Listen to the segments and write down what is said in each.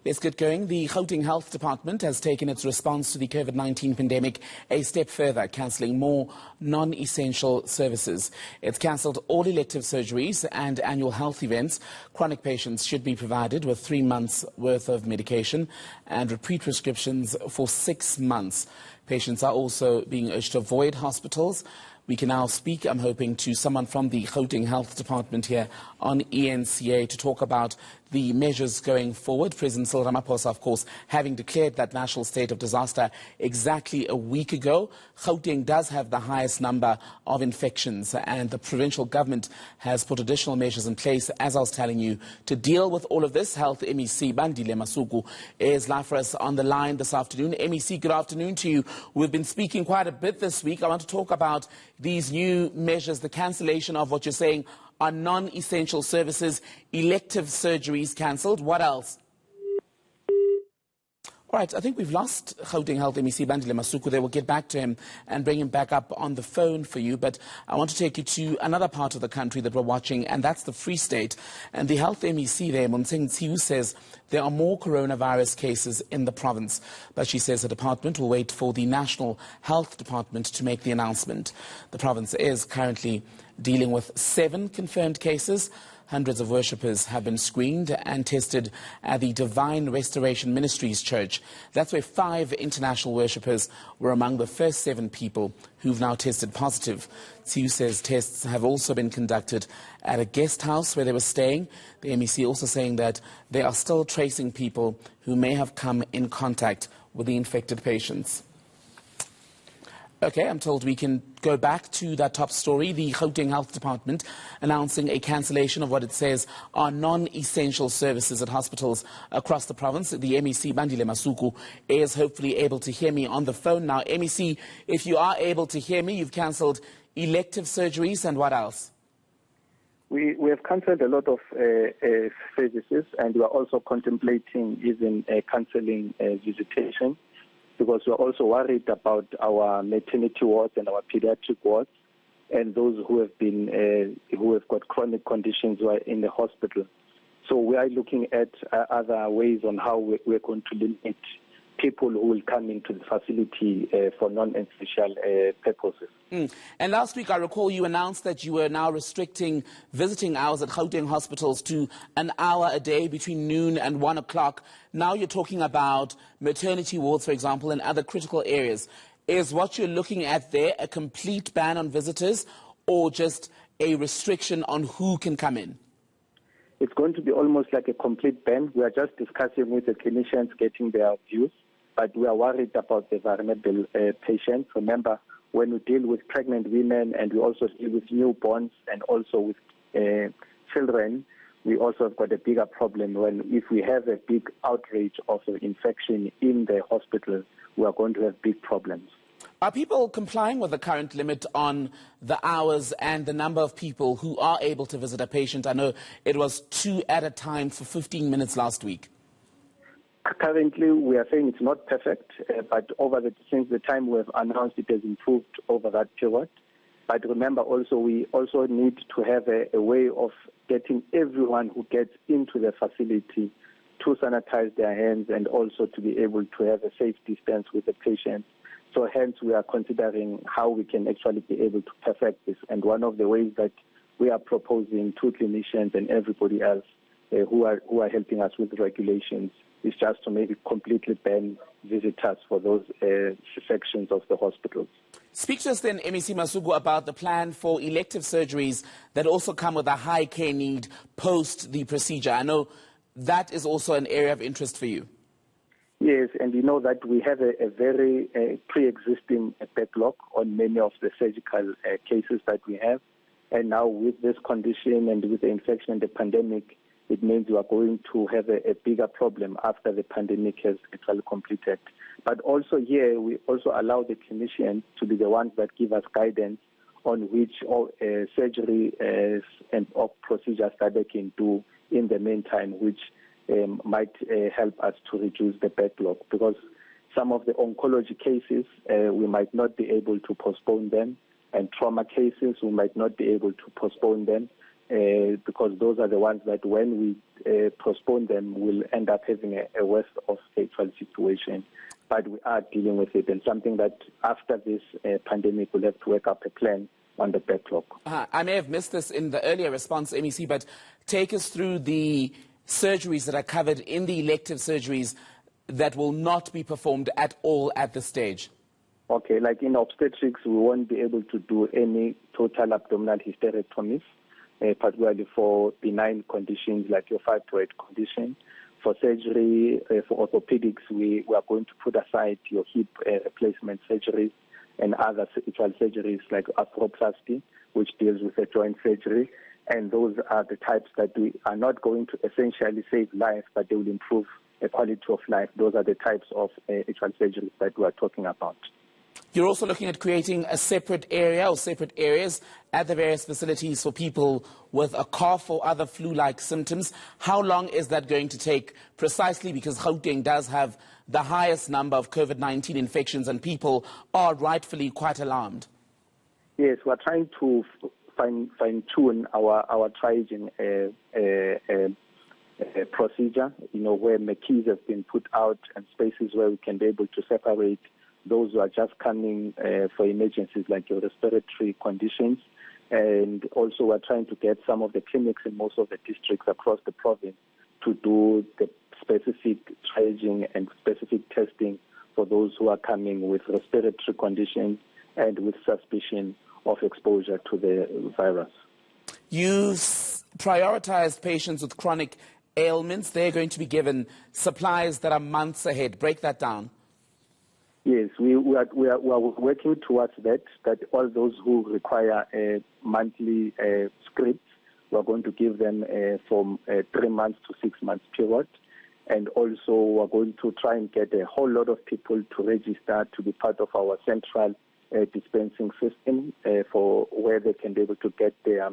Let's get going. The Gauteng Health Department has taken its response to the COVID-19 pandemic a step further, cancelling more non-essential services. It's cancelled all elective surgeries and annual health events. Chronic patients should be provided with 3 months' worth of medication and repeat prescriptions for 6 months. Patients are also being urged to avoid hospitals. We can now speak, I'm hoping, to someone from the Gauteng Health Department here on ENCA to talk about the measures going forward. President Cyril Ramaphosa, of course, having declared that national state of disaster exactly a week ago. Gauteng does have the highest number of infections, and the provincial government has put additional measures in place, as I was telling you, to deal with all of this. Health MEC Bandile Masuku is live for us on the line this afternoon. MEC, good afternoon to you. We've been speaking quite a bit this week. I want to talk about these new measures, the cancellation of what you're saying are non-essential services, elective surgeries cancelled. What else? All right, I think we've lost Gauteng Health MEC Bandile Masuku. They will get back to him and bring him back up on the phone for you. But I want to take you to another part of the country that we're watching, and that's the Free State. And the Health MEC there, Monseng, says there are more coronavirus cases in the province. But she says the department will wait for the National Health Department to make the announcement. The province is currently dealing with 7 confirmed cases. Hundreds of worshippers have been screened and tested at the Divine Restoration Ministries Church. That's where 5 international worshippers were among the first 7 people who've now tested positive. Tsiu says tests have also been conducted at a guest house where they were staying. The MEC also saying that they are still tracing people who may have come in contact with the infected patients. Okay, I'm told we can go back to that top story. The Gauteng Health Department announcing a cancellation of what it says are non-essential services at hospitals across the province. The MEC, Bandile Masuku, is hopefully able to hear me on the phone now. MEC, if you are able to hear me, you've cancelled elective surgeries and what else? We have cancelled a lot of services, and we are also contemplating even cancelling visitation, because we're also worried about our maternity wards and our pediatric wards and those who have got chronic conditions who are in the hospital. So we are looking at other ways on how we're going to limit people who will come into the facility for non-essential purposes. And last week, I recall you announced that you were now restricting visiting hours at Gauteng hospitals to an hour a day between noon and 1 o'clock. Now you're talking about maternity wards, for example, and other critical areas. Is what you're looking at there a complete ban on visitors or just a restriction on who can come in? It's going to be almost like a complete ban. We are just discussing with the clinicians, getting their views, but we are worried about the vulnerable patients. Remember, when we deal with pregnant women and we also deal with newborns and also with children, we also have got a bigger problem if we have a big outreach of the infection in the hospital, we are going to have big problems. Are people complying with the current limit on the hours and the number of people who are able to visit a patient? I know it was 2 at a time for 15 minutes last week. Currently, we are saying it's not perfect, but since the time we have announced, it has improved over that period. But remember also, we also need to have a way of getting everyone who gets into the facility to sanitize their hands and also to be able to have a safe distance with the patient. So hence, we are considering how we can actually be able to perfect this. And one of the ways that we are proposing to clinicians and everybody else who are helping us with regulations is just to maybe completely ban visitors for those sections of the hospitals. Speak to us then, MEC Masuku, about the plan for elective surgeries that also come with a high care need post the procedure. I know that is also an area of interest for you. Yes, and you know that we have a very pre-existing backlog on many of the surgical cases that we have. And now with this condition and with the infection and the pandemic, it means we are going to have a bigger problem after the pandemic has actually completed. But also here, we also allow the clinicians to be the ones that give us guidance on which surgery and procedures that they can do in the meantime, which might help us to reduce the backlog. Because some of the oncology cases, we might not be able to postpone them, and trauma cases, we might not be able to postpone them. because those are the ones that when we postpone them, will end up having a worse of actual situation. But we are dealing with it, and something that after this pandemic, we'll have to work up a plan on the backlog. I may have missed this in the earlier response, MEC, but take us through the surgeries that are covered in the elective surgeries that will not be performed at all at this stage. Okay, like in obstetrics, we won't be able to do any total abdominal hysterectomies, particularly for benign conditions like your fibroid condition. For surgery, for orthopedics, we are going to put aside your hip replacement surgeries and other sexual surgeries like arthroplasty, which deals with a joint surgery. And those are the types that we are not going to essentially save life, but they will improve the quality of life. Those are the types of sexual surgeries that we are talking about. You're also looking at creating a separate area or separate areas at the various facilities for people with a cough or other flu-like symptoms. How long is that going to take precisely? Because Gauteng does have the highest number of COVID-19 infections and people are rightfully quite alarmed. Yes, we're trying to fine-tune our triaging procedure, where keys have been put out and spaces where we can be able to separate those who are just coming for emergencies like your respiratory conditions. And also we're trying to get some of the clinics in most of the districts across the province to do the specific triaging and specific testing for those who are coming with respiratory conditions and with suspicion of exposure to the virus. You've prioritized patients with chronic ailments. They're going to be given supplies that are months ahead. Break that down. Yes, we are working towards that all those who require monthly scripts, we're going to give them from 3 months to 6 months period. And also we're going to try and get a whole lot of people to register to be part of our central dispensing system for where they can be able to get their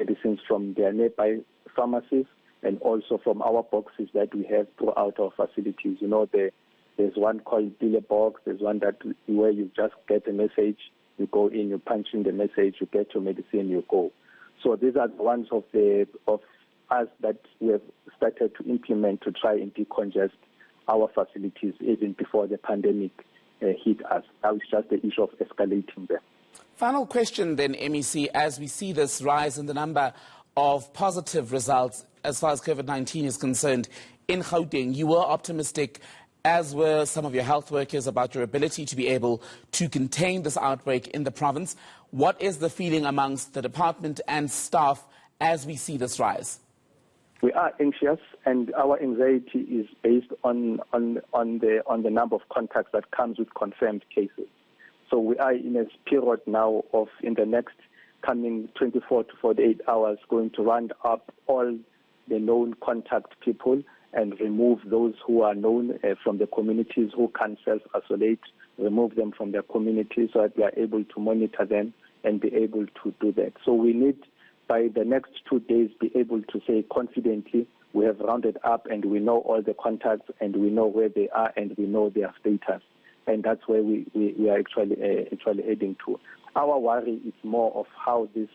medicines from their nearby pharmacies and also from our boxes that we have throughout our facilities. There's one called Bandile box. There's one where you just get a message, you go in, you punch in the message, you get your medicine, you go. So these are the ones of us that we have started to implement to try and decongest our facilities even before the pandemic hit us. Now it's just the issue of escalating them. Final question then, MEC, as we see this rise in the number of positive results as far as COVID-19 is concerned in Gauteng, you were optimistic, as were some of your health workers, about your ability to be able to contain this outbreak in the province. What is the feeling amongst the department and staff as we see this rise? We are anxious, and our anxiety is based on the number of contacts that comes with confirmed cases. So we are in a period now of, in the next coming 24 to 48 hours, going to round up all the known contact people and remove those who are known from the communities who can self-isolate, remove them from their communities so that we are able to monitor them and be able to do that. So we need, by the next 2 days, be able to say confidently we have rounded up and we know all the contacts and we know where they are and we know their status. And that's where we are actually heading to. Our worry is more of how these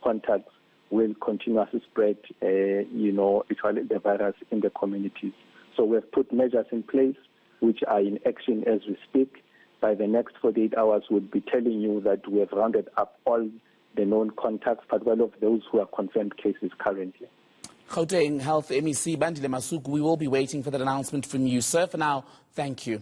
contacts will continuously spread, actually the virus in the communities. So we have put measures in place which are in action as we speak. By the next 48 hours, we'll be telling you that we have rounded up all the known contacts, particularly of those who are confirmed cases currently. Gauteng Health MEC Bandile Masuku, we will be waiting for that announcement from you, sir. For now, thank you.